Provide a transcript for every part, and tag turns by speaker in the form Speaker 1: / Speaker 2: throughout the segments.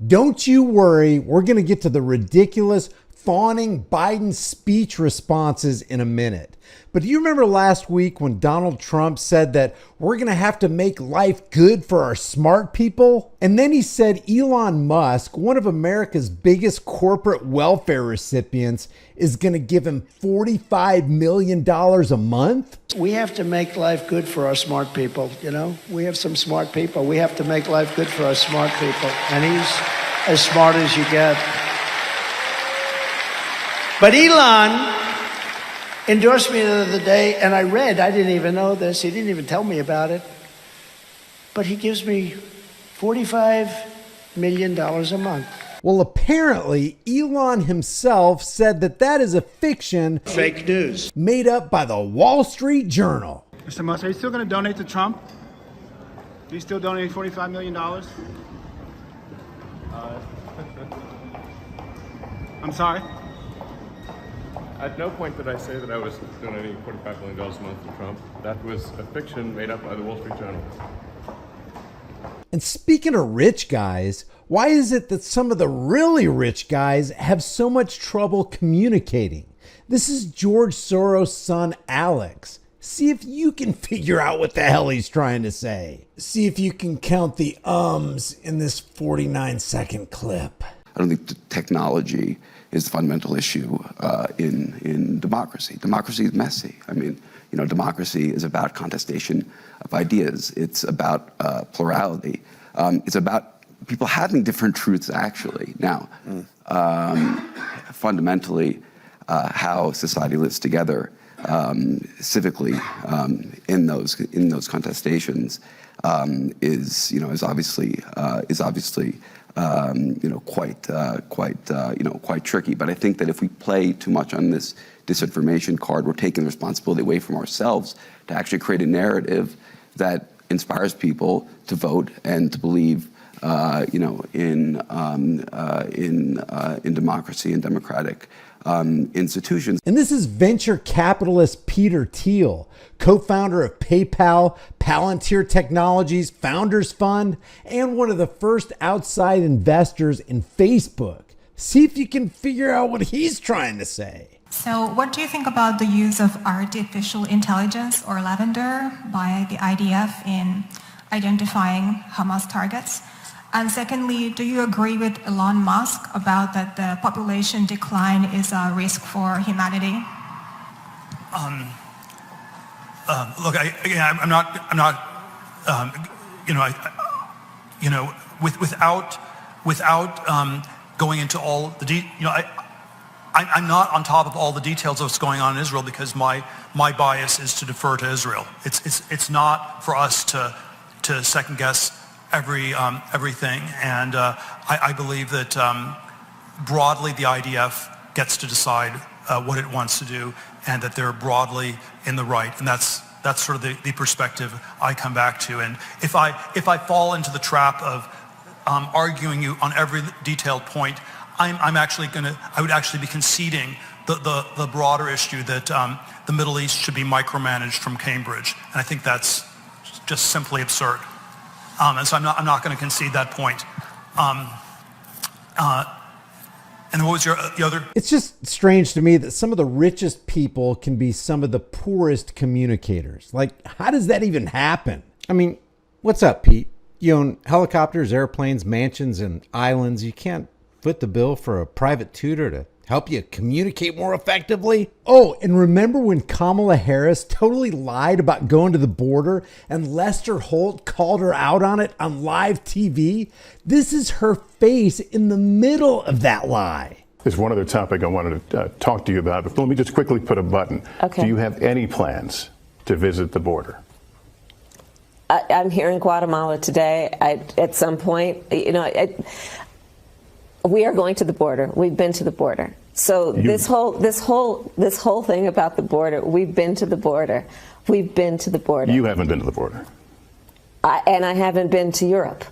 Speaker 1: Don't you worry, we're going to get to the ridiculous, fawning Biden speech responses in a minute. But do you remember last week when Donald Trump said that we're going to have to make life good for our smart people? And then he said Elon Musk, one of America's biggest corporate welfare recipients, is going to give him $45 million a month?
Speaker 2: We have to make life good for our smart people, you know? We have some smart people. We have to make life good for our smart people. And he's as smart as you get. But Elon endorsed me the other day, and I didn't even know this, he didn't even tell me about it, but he gives me $45 million a month.
Speaker 1: Well, apparently, Elon himself said that that is a fiction.
Speaker 2: Fake news. Made
Speaker 1: Up by the Wall Street Journal.
Speaker 3: Mr. Musk, are you still going to donate to Trump? Are you still donating $45 million? I'm sorry?
Speaker 4: At no point did I say that I was donating $45 million a month to Trump. That was a fiction made up by the Wall Street Journal.
Speaker 1: And speaking of rich guys, why is it that some of the really rich guys have so much trouble communicating? This is George Soros' son, Alex. See if you can figure out what the hell he's trying to say. See if you can count the ums in this 49-second clip.
Speaker 5: I don't think technology is the fundamental issue in democracy. Democracy is messy. I mean, you know, democracy is about contestation of ideas. It's about plurality. It's about people having different truths, actually. Now, fundamentally, how society lives together civically in those contestations is obviously quite tricky. But I think that if we play too much on this disinformation card, we're taking the responsibility away from ourselves to actually create a narrative that inspires people to vote and to believe, in democracy and democratic institutions.
Speaker 1: And this is venture capitalist Peter Thiel, co-founder of PayPal, Palantir Technologies, Founders Fund, and one of the first outside investors in Facebook. See if you can figure out what he's trying to say.
Speaker 6: So what do you think about the use of artificial intelligence, or lavender, by the IDF in identifying Hamas targets? And secondly, do you agree with Elon Musk about that the population decline is a risk for humanity?
Speaker 7: Look, I'm not, without going into all the I'm not on top of all the details of what's going on in Israel, because my bias is to defer to Israel. It's not for us to second guess everything, and I believe that broadly the IDF gets to decide what it wants to do, and that they're broadly in the right, and that's sort of the perspective I come back to. And if I fall into the trap of arguing you on every detailed point, I would actually be conceding the broader issue that the Middle East should be micromanaged from Cambridge, and I think that's just simply absurd. And so I'm not going to concede that point. And what was the other?
Speaker 1: It's just strange to me that some of the richest people can be some of the poorest communicators. Like, how does that even happen? I mean, what's up, Pete? You own helicopters, airplanes, mansions, and islands. You can't foot the bill for a private tutor to help you communicate more effectively? Oh, and remember when Kamala Harris totally lied about going to the border and Lester Holt called her out on it on live TV? This is her face in the middle of that lie.
Speaker 8: There's one other topic I wanted to talk to you about, but let me just quickly put a button.
Speaker 9: Okay.
Speaker 8: Do you have any plans to visit the border?
Speaker 9: I'm here in Guatemala today. At some point, we are going to the border. We've been to the border. So this whole thing about the border, we've been to the border. We've been to the border.
Speaker 8: You haven't been to the border.
Speaker 9: And I haven't been to Europe.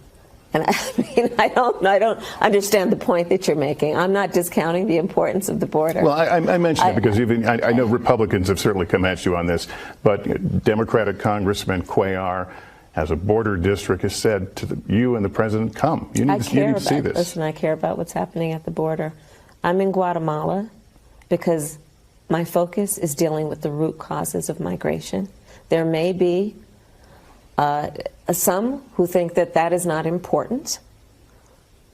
Speaker 9: And I don't understand the point that you're making. I'm not discounting the importance of the border.
Speaker 8: Well, I mentioned it because I know Republicans have certainly come at you on this, but Democratic Congressman Cuellar as a border district, has said to you and the president, come. You need to see this.
Speaker 9: Listen, I care about what's happening at the border. I'm in Guatemala because my focus is dealing with the root causes of migration. There may be some who think that that is not important,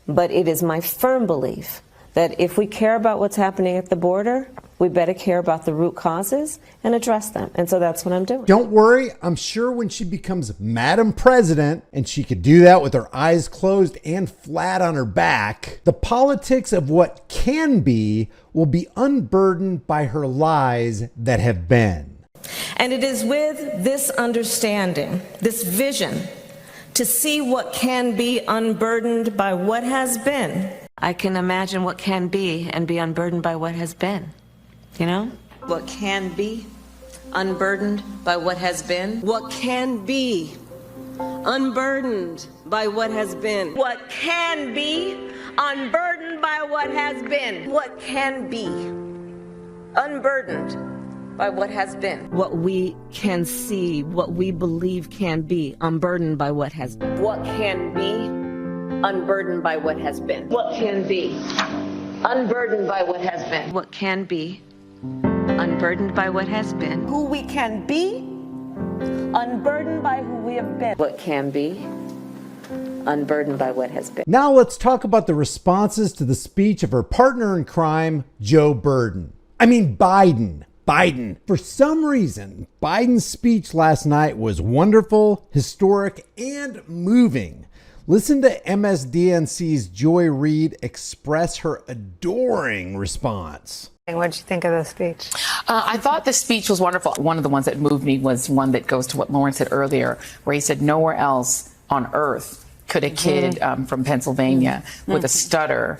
Speaker 9: but it is my firm belief that if we care about what's happening at the border, we better care about the root causes and address them. And so that's what I'm doing.
Speaker 1: Don't worry. I'm sure when she becomes Madam President, and she could do that with her eyes closed and flat on her back, the politics of what can be will be unburdened by her lies that have been.
Speaker 9: And it is with this understanding, this vision, to see what can be unburdened by what has been. I can imagine what can be and be unburdened by what has been. You know? What can be unburdened by what has been. What can be unburdened by what has been. What can be unburdened by what has been. What can be unburdened by what has been. What we can see, what we believe can be unburdened by what has been. What can be unburdened by what has been. What can be unburdened by what has been. What can be unburdened by what has been. Who we can be unburdened by who we have been. What can be unburdened by what has been.
Speaker 1: Now let's talk about the responses to the speech of her partner in crime, Joe Biden. Biden. For some reason, Biden's speech last night was wonderful, historic, and moving. Listen to MSDNC's Joy Reid express her adoring response.
Speaker 10: What did you think of the speech?
Speaker 11: I thought the speech was wonderful. One of the ones that moved me was one that goes to what Lauren said earlier, where he said nowhere else on earth could a kid from Pennsylvania with a stutter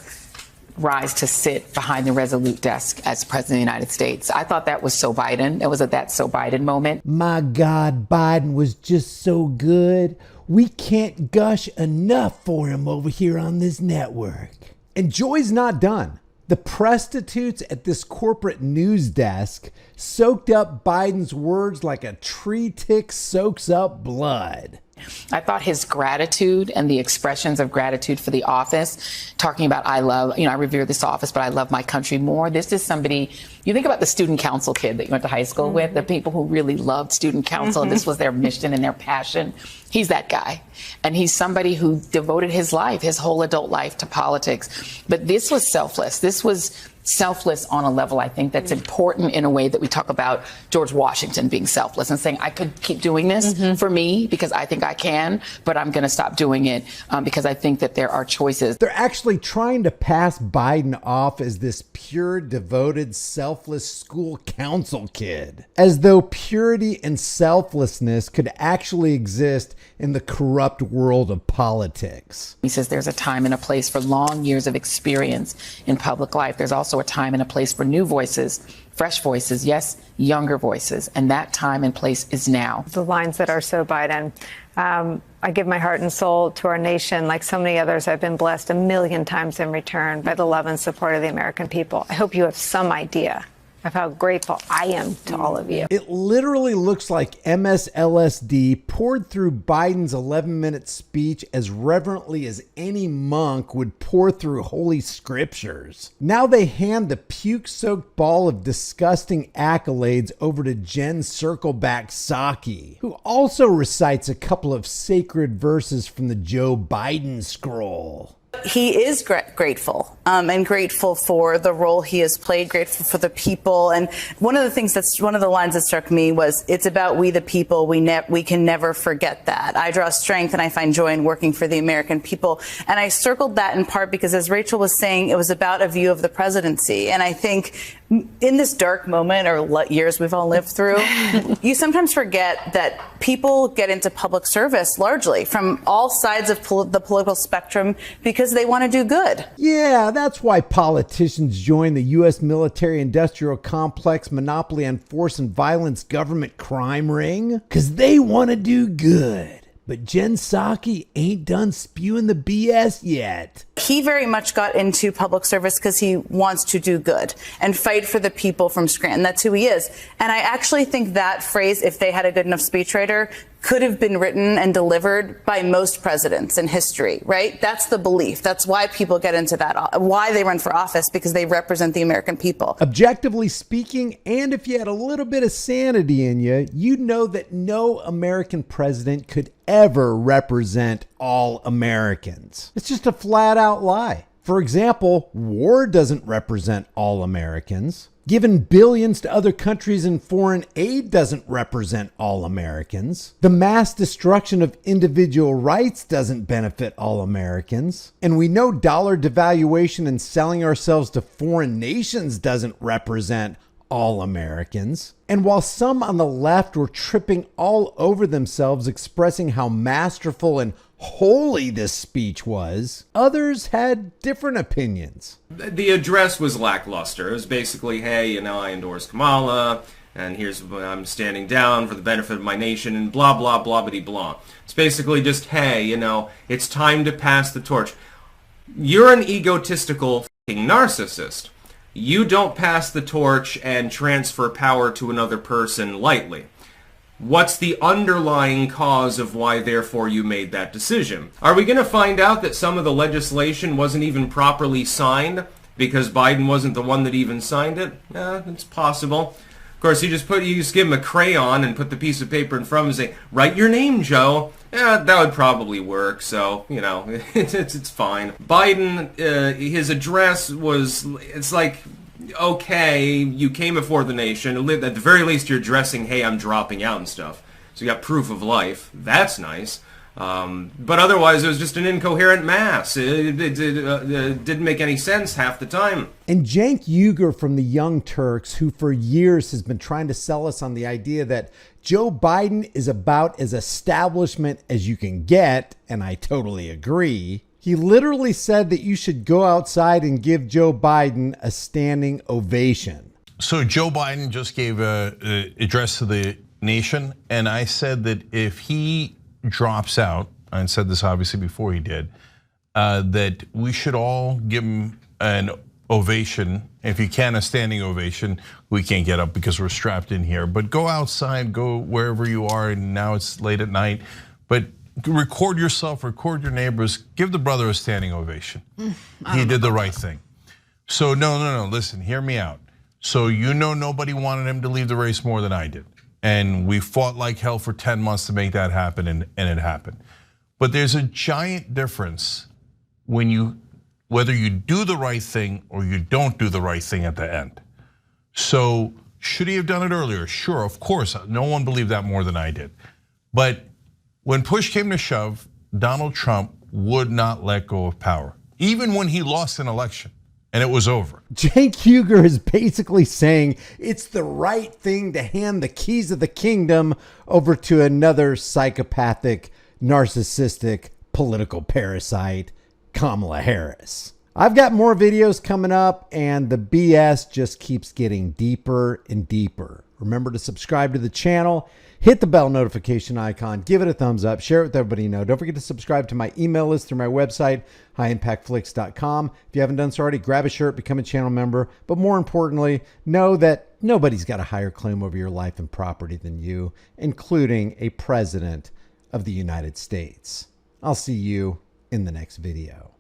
Speaker 11: rise to sit behind the resolute desk as president of the United States. I thought that was so Biden. It was a that's so Biden moment.
Speaker 1: My God, Biden was just so good. We can't gush enough for him over here on this network. And Joy's not done. The prostitutes at this corporate news desk soaked up Biden's words like a tree tick soaks up blood.
Speaker 11: I thought his gratitude and the expressions of gratitude for the office, talking about I revere this office, but I love my country more. This is somebody, you think about the student council kid that you went to high school with, the people who really loved student council, and this was their mission and their passion. He's that guy. And he's somebody who devoted his life, his whole adult life, to politics. But this was selfless. This was selfless on a level, I think, that's important in a way that we talk about George Washington being selfless and saying, I could keep doing this for me because I think I can, but I'm going to stop doing it because I think that there are choices.
Speaker 1: They're actually trying to pass Biden off as this pure, devoted, selfless school council kid, as though purity and selflessness could actually exist in the corrupt world of politics.
Speaker 11: He says there's a time and a place for long years of experience in public life. There's also a time and a place for new voices, fresh voices, yes, younger voices. And that time and place is now.
Speaker 10: The lines that are so Biden. I give my heart and soul to our nation. Like so many others, I've been blessed 1,000,000 times in return by the love and support of the American people. I hope you have some idea of how grateful I am to all of you.
Speaker 1: It literally looks like MSLSD poured through Biden's 11-minute speech as reverently as any monk would pour through holy scriptures. Now they hand the puke-soaked ball of disgusting accolades over to Jen Circleback Psaki, who also recites a couple of sacred verses from the Joe Biden scroll.
Speaker 12: He is grateful and grateful for the role he has played, grateful for the people. And one of the lines that struck me was, it's about we the people. We can never forget that. I draw strength and I find joy in working for the American people. And I circled that in part because, as Rachel was saying, it was about a view of the presidency. And I think in this dark moment, or years we've all lived through, you sometimes forget that people get into public service largely from all sides of the political spectrum because they want to do good.
Speaker 1: Yeah, that's why politicians join the U.S. military-industrial complex monopoly on force and violence government crime ring, because they want to do good. But Jen Psaki ain't done spewing the BS yet.
Speaker 12: He very much got into public service because he wants to do good and fight for the people from Scranton. That's who he is. And I actually think that phrase, if they had a good enough speechwriter, could have been written and delivered by most presidents in history, right? That's the belief. That's why people get into that, why they run for office, because they represent the American people.
Speaker 1: Objectively speaking, and if you had a little bit of sanity in you, you'd know that no American president could ever represent all Americans. It's just a flat out lie. For example, war doesn't represent all Americans. Giving billions to other countries in foreign aid doesn't represent all Americans. The mass destruction of individual rights doesn't benefit all Americans. And we know dollar devaluation and selling ourselves to foreign nations doesn't represent all Americans. And while some on the left were tripping all over themselves expressing how masterful and holy this speech was, others had different opinions.
Speaker 13: The address was lackluster. It was basically, hey, I endorse Kamala, and here's what I'm standing down for the benefit of my nation, and blah, blah, blah, bitty, blah. It's basically just, hey, it's time to pass the torch. You're an egotistical f***ing narcissist. You don't pass the torch and transfer power to another person lightly. What's the underlying cause of why, therefore, you made that decision? Are we going to find out that some of the legislation wasn't even properly signed because Biden wasn't the one that even signed it? Yeah, it's possible. Of course, you just give him a crayon and put the piece of paper in front of him and say, write your name, Joe. Yeah, that would probably work, so, it's fine. Biden, his address it's like, okay, you came before the nation. At the very least, you're addressing, hey, I'm dropping out and stuff. So you got proof of life. That's nice. But otherwise, it was just an incoherent mass. It didn't make any sense half the time.
Speaker 1: And Cenk Uygur from the Young Turks, who for years has been trying to sell us on the idea that Joe Biden is about as establishment as you can get, and I totally agree. He literally said that you should go outside and give Joe Biden a standing ovation.
Speaker 14: So Joe Biden just gave an address to the nation, and I said that if he drops out, I said this obviously before he did, that we should all give him an ovation. If you can, a standing ovation. We can't get up because we're strapped in here, but go outside, go wherever you are, and now it's late at night, but record yourself, record your neighbors, give the brother a standing ovation. He did the right thing. So no, listen, hear me out. So nobody wanted him to leave the race more than I did. And we fought like hell for 10 months to make that happen, and it happened. But there's a giant difference whether you do the right thing or you don't do the right thing at the end. So should he have done it earlier? Sure, of course, no one believed that more than I did. But when push came to shove, Donald Trump would not let go of power, even when he lost an election and it was over.
Speaker 1: Cenk Uygur is basically saying it's the right thing to hand the keys of the kingdom over to another psychopathic, narcissistic, political parasite, Kamala Harris. I've got more videos coming up, and the BS just keeps getting deeper and deeper. Remember to subscribe to the channel. Hit the bell notification icon, give it a thumbs up, share it with everybody you know. Don't forget to subscribe to my email list through my website, highimpactflix.com. If you haven't done so already, grab a shirt, become a channel member. But more importantly, know that nobody's got a higher claim over your life and property than you, including a president of the United States. I'll see you in the next video.